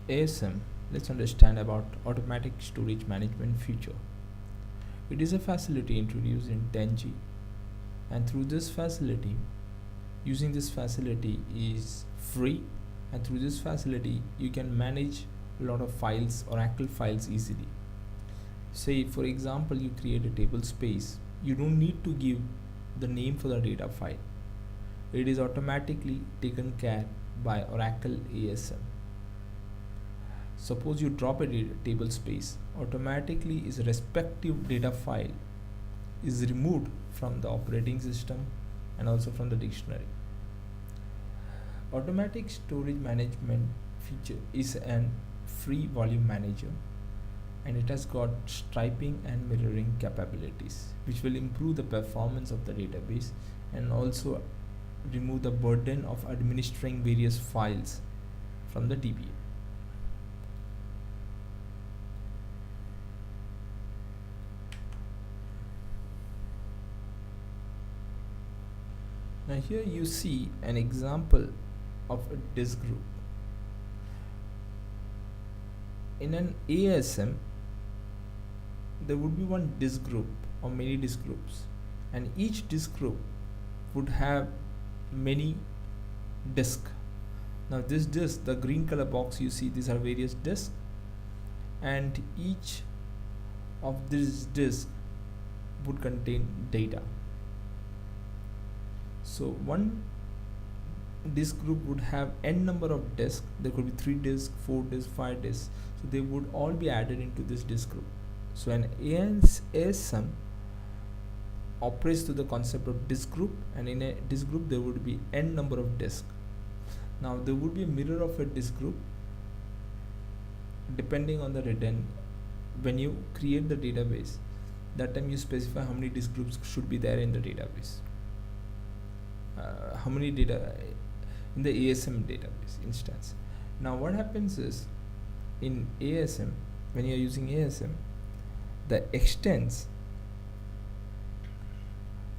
ASM, let's understand about automatic storage management feature. It is a facility introduced in 10G, and through this facility, using this facility is free, and through this facility you can manage a lot of files, Oracle files easily. Say for example you create a table space, you don't need to give the name for the data file. It is automatically taken care by Oracle ASM. Suppose you drop a table space, automatically its respective data file is removed from the operating system and also from the dictionary. Automatic storage management feature is an free volume manager, and it has got striping and mirroring capabilities, which will improve the performance of the database and also remove the burden of administering various files from the DBA. Now here you see an example of a disk group. In an ASM, there would be one disk group or many disk groups, and each disk group would have many disks. Now this disk, the green color box you see, these are various disks, and each of these disks would contain data. So one disk group would have n number of disks. There could be 3 disks, 4 disks, 5 disks. So they would all be added into this disk group. So an ASM operates to the concept of disk group, and in a disk group there would be n number of disks. Now there would be a mirror of a disk group depending on the when you create the database. That time you specify how many disk groups should be there in the database. How many data in the ASM database instance. Now what happens is, in ASM, when you are using ASM, the extents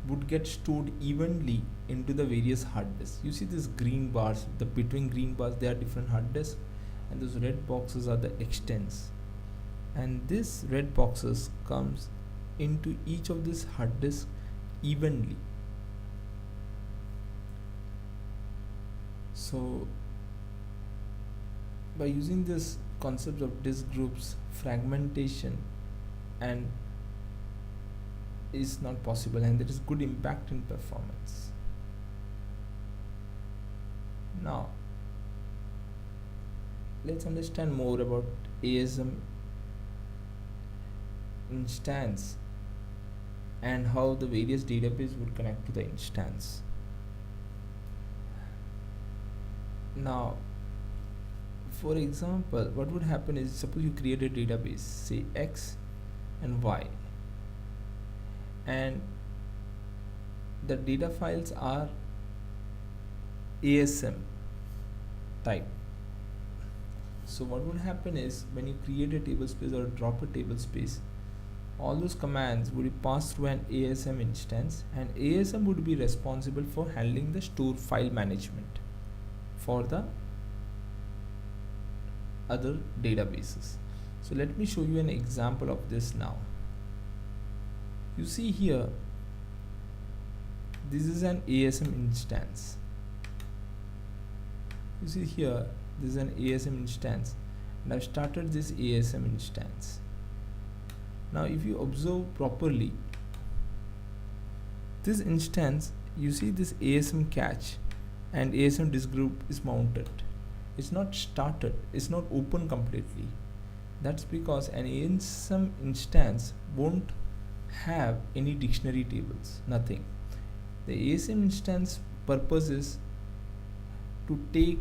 would get stored evenly into the various hard disks. You see these green bars, the between green bars they are different hard disks, and those red boxes are the extents, and this red boxes comes into each of these hard disks evenly. So by using this concept of disk groups, fragmentation and is not possible, and there is good impact in performance. Now let's understand more about ASM instance and how the various database would connect to the instance. Now for example, what would happen is, suppose you create a database, say X and Y, and the data files are ASM type. So what would happen is, when you create a table space or drop a table space, all those commands would be passed through an ASM instance, and ASM would be responsible for handling the store file management for the other databases. So let me show you an example of this now. You see here, this is an ASM instance. You see here, this is an ASM instance, and I've started this ASM instance. Now if you observe properly, this instance, you see this ASM cache and ASM disk group is mounted. It's not started, it's not open completely. That's because an ASM instance won't have any dictionary tables, nothing. The ASM instance purpose is to take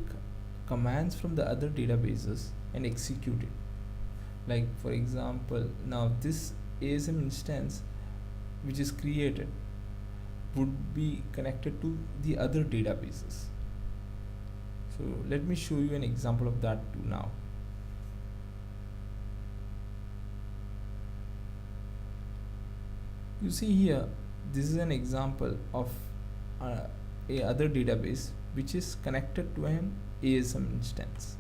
commands from the other databases and execute it. Like for example, now this ASM instance which is created would be connected to the other databases. So let me show you an example of that too now. You see here, this is an example of a other database which is connected to an ASM instance.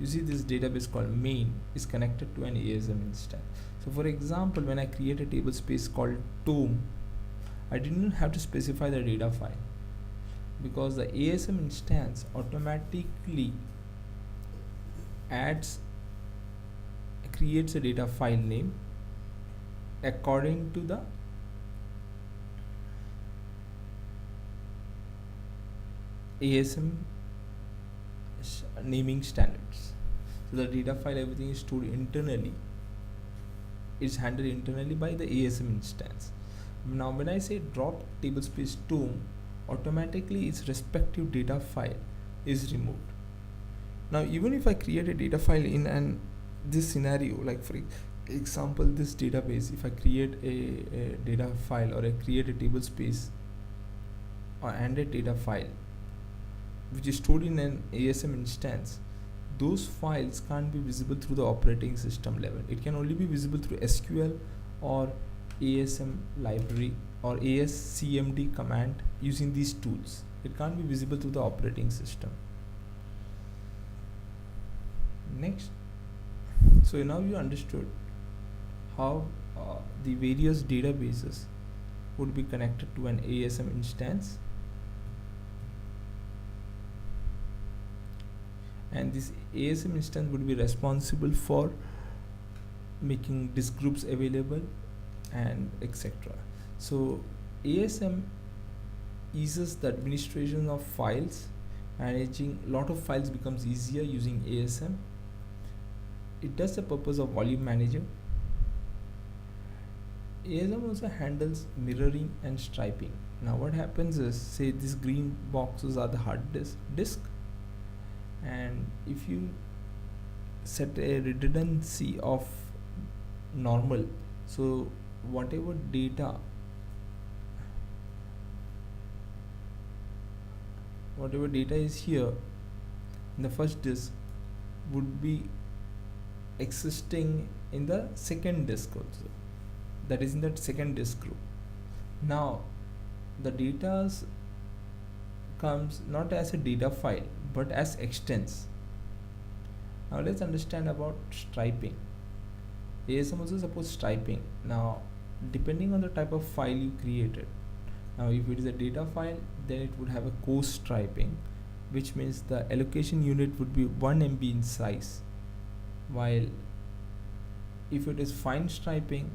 You see this database called main is connected to an ASM instance. So for example, when I create a table space called tome, I didn't have to specify the data file because the ASM instance automatically creates a data file name according to the ASM naming standards. So the data file, everything is stored internally. It's handled internally by the ASM instance. Now when I say drop tablespace tome, automatically its respective data file is removed. Now even if I create a data file in this scenario, like for example this database, if I create a data file or I create a tablespace and a data file which is stored in an ASM instance, those files can't be visible through the operating system level. It can only be visible through SQL or ASM library or ASCMD command using these tools. It can't be visible through the operating system. Next, so now you understood how the various databases would be connected to an ASM instance, and this ASM instance would be responsible for making disk groups available and etc. So ASM eases the administration of files. Managing a lot of files becomes easier using ASM. It does the purpose of volume manager. ASM also handles mirroring and striping. Now what happens is, say these green boxes are the hard disk, and if you set a redundancy of normal, so whatever data is here in the first disk would be existing in the second disk also, that is in that second disk group. Now the data comes not as a data file but as extents. Now let's understand about striping. ASM also supports striping. Now depending on the type of file you created, now if it is a data file, then it would have a coarse striping, which means the allocation unit would be 1 MB in size, while if it is fine striping,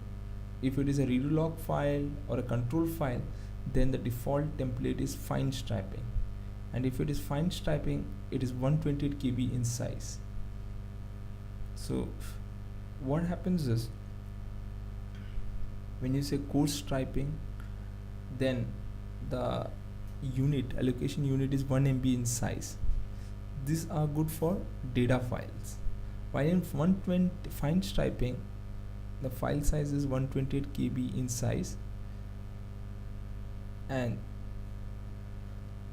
if it is a redo log file or a control file, then the default template is fine striping, and if it is fine striping, it is 128 KB in size. So what happens is, when you say coarse striping, then the allocation unit is 1 MB in size. These are good for data files, while in 120 fine striping, the file size is 128 KB in size. And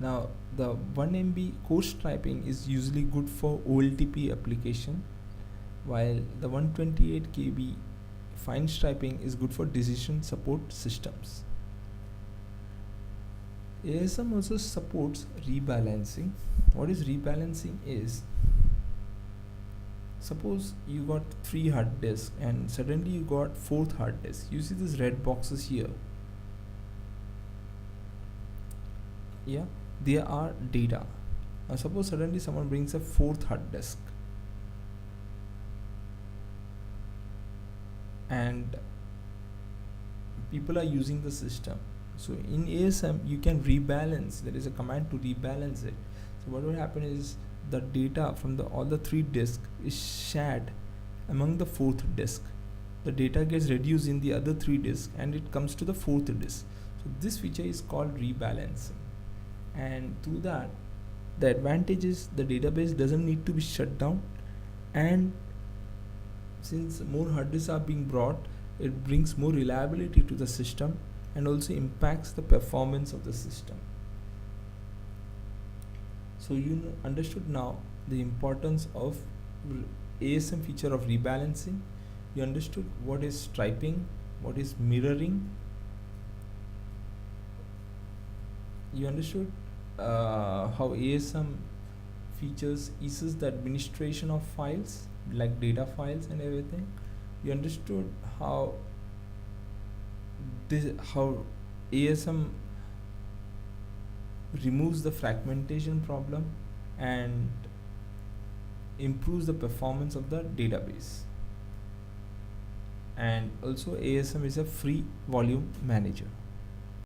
now the 1 MB coarse striping is usually good for OLTP application, while the 128 KB fine striping is good for decision support systems. ASM also supports rebalancing. What is rebalancing is, suppose you got 3 hard disks and suddenly you got 4th hard disk. You see these red boxes here. Yeah, they are data. Now suppose suddenly someone brings a 4th hard disk, and people are using the system. So in ASM you can rebalance. There is a command to rebalance it. So what will happen is, the data from all the 3 disks is shared among the 4th disk. The data gets reduced in the other 3 disks and it comes to the 4th disk. So this feature is called rebalancing, and through that, the advantage is the database doesn't need to be shut down, and since more hard disks are being brought, it brings more reliability to the system and also impacts the performance of the system. So you understood now the importance of ASM feature of rebalancing. You understood what is striping, what is mirroring. You understood how ASM features eases the administration of files like data files and everything. You understood how ASM removes the fragmentation problem and improves the performance of the database. And also ASM is a free volume manager.